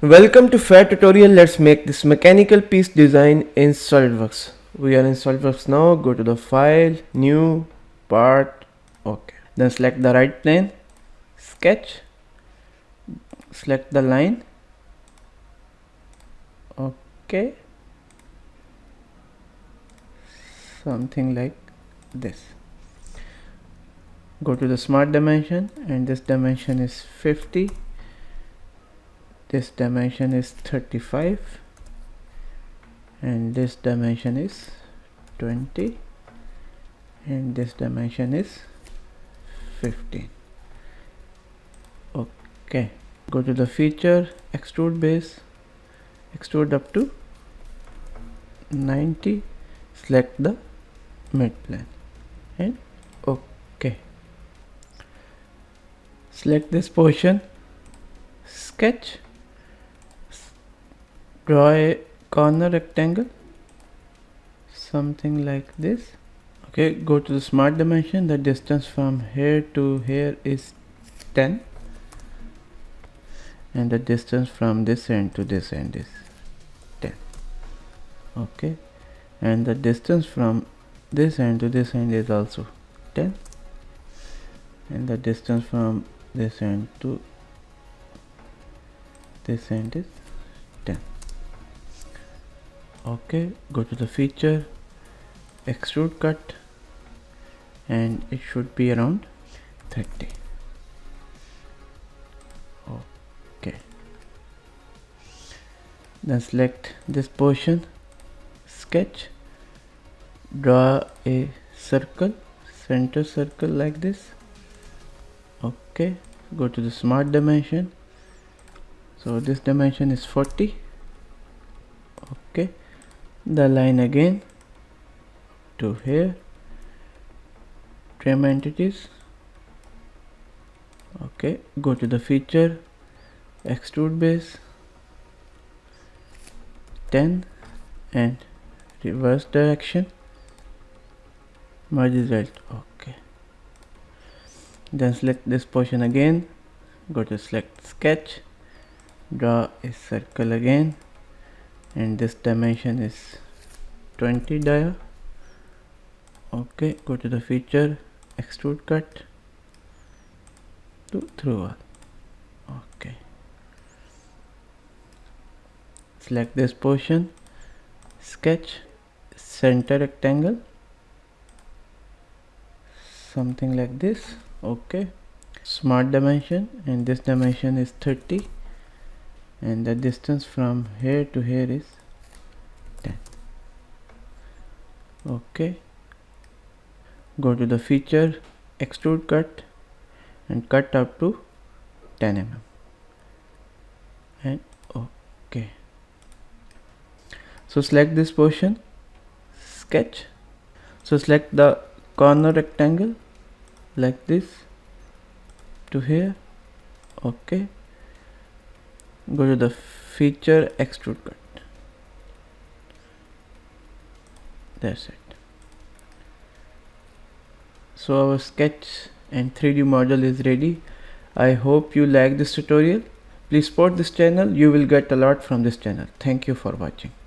Welcome to Fair Tutorial. Let's make this mechanical piece design in SolidWorks. We are in SolidWorks now. Go to the file, new, part, okay. Then select the right plane, sketch, select the line, okay, something like this. Go to the smart dimension, and this dimension is 50. This dimension is 35 and this dimension is 20 and this dimension is 15. Okay, go to the feature, extrude base, extrude up to 90, select the mid plane and okay. Select this portion, sketch, draw a corner rectangle, something like this. Okay, go to the smart dimension. The distance from here to here is 10 and the distance from this end to this end is 10. Okay, and the distance from this end to this end is also 10 and the distance from this end to this end is 10. Okay, go to the feature, extrude cut, and it should be around 30. Okay, then select this portion, sketch, draw a circle, center circle like this. Okay, go to the smart dimension. So this dimension is 40. Okay, the line again to here, trim entities. Okay, go to the feature, extrude base, 10 and reverse direction, merge result. Okay, then select this portion again, go to select sketch, draw a circle again and this dimension is 20 dia. Okay, go to the feature, extrude cut to through all. Okay, select this portion, sketch, center rectangle, something like this. Okay, smart dimension, and this dimension is 30 and the distance from here to here is 10. Okay, go to the feature, extrude cut and cut up to 10 mm and okay. So select this portion, sketch, so select the corner rectangle like this to here. Okay, go to the feature, extrude cut. That's it. So our sketch and 3D model is ready. I hope you like this tutorial. Please support this channel. You will get a lot from this channel. Thank you for watching.